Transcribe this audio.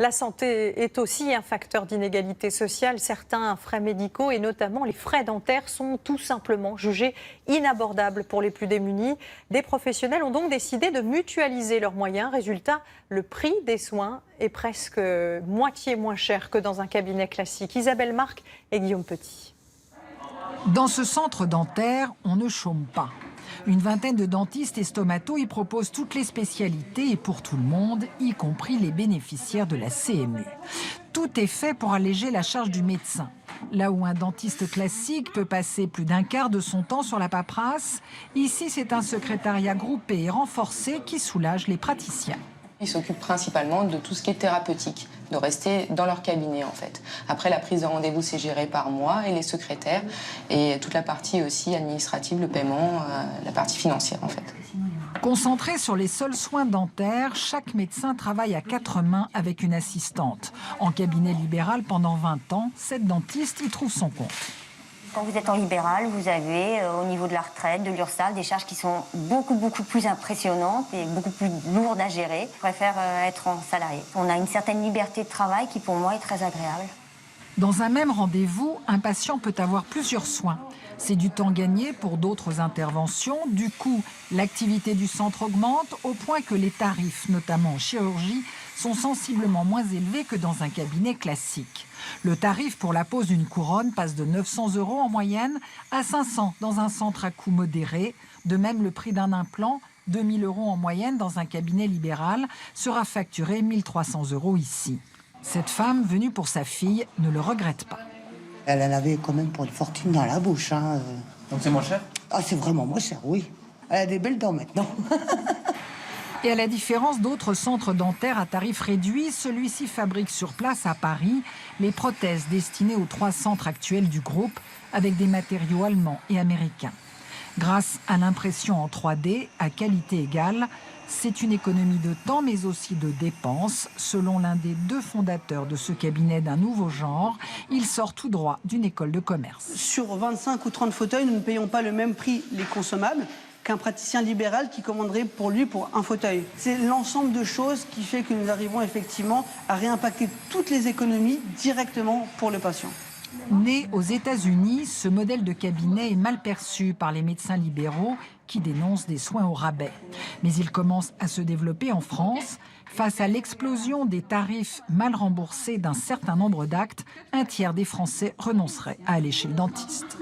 La santé est aussi un facteur d'inégalité sociale. Certains frais médicaux et notamment les frais dentaires sont tout simplement jugés inabordables pour les plus démunis. Des professionnels ont donc décidé de mutualiser leurs moyens. Résultat, le prix des soins est presque moitié moins cher que dans un cabinet classique. Isabelle Marc et Guillaume Petit. Dans ce centre dentaire, on ne chôme pas. Une vingtaine de dentistes et stomatos y proposent toutes les spécialités et pour tout le monde, y compris les bénéficiaires de la CMU. Tout est fait pour alléger la charge du médecin. Là où un dentiste classique peut passer plus d'un quart de son temps sur la paperasse, ici c'est un secrétariat groupé et renforcé qui soulage les praticiens. Ils s'occupent principalement de tout ce qui est thérapeutique, de rester dans leur cabinet en fait. Après, la prise de rendez-vous, c'est géré par moi et les secrétaires. Et toute la partie aussi administrative, le paiement, la partie financière en fait. Concentré sur les seuls soins dentaires, chaque médecin travaille à 4 mains avec une assistante. En cabinet libéral pendant 20 ans, cette dentiste y trouve son compte. Quand vous êtes en libéral, vous avez au niveau de la retraite, de l'URSSAF, des charges qui sont beaucoup plus impressionnantes et beaucoup plus lourdes à gérer. Je préfère être en salarié. On a une certaine liberté de travail qui pour moi est très agréable. Dans un même rendez-vous, un patient peut avoir plusieurs soins. C'est du temps gagné pour d'autres interventions. Du coup, l'activité du centre augmente au point que les tarifs, notamment en chirurgie, sont sensiblement moins élevés que dans un cabinet classique. Le tarif pour la pose d'une couronne passe de 900 € en moyenne à 500 dans un centre à coût modéré. De même, le prix d'un implant, 2000 € en moyenne dans un cabinet libéral, sera facturé 1300 € ici. Cette femme, venue pour sa fille, ne le regrette pas. Elle en avait quand même pour une fortune dans la bouche. Hein. Donc c'est moins cher? Ah, c'est vraiment moins cher, oui. Elle a des belles dents maintenant. Et à la différence d'autres centres dentaires à tarifs réduits, celui-ci fabrique sur place à Paris les prothèses destinées aux 3 centres actuels du groupe avec des matériaux allemands et américains. Grâce à l'impression en 3D à qualité égale, c'est une économie de temps mais aussi de dépenses. Selon l'un des 2 fondateurs de ce cabinet d'un nouveau genre, il sort tout droit d'une école de commerce. Sur 25 ou 30 fauteuils, nous ne payons pas le même prix les consommables qu'un praticien libéral qui commanderait pour lui pour un fauteuil. C'est l'ensemble de choses qui fait que nous arrivons effectivement à réimpacter toutes les économies directement pour le patient. Né aux États-Unis, ce modèle de cabinet est mal perçu par les médecins libéraux qui dénoncent des soins au rabais. Mais il commence à se développer en France. Face à l'explosion des tarifs mal remboursés d'un certain nombre d'actes, un tiers des Français renonceraient à aller chez le dentiste.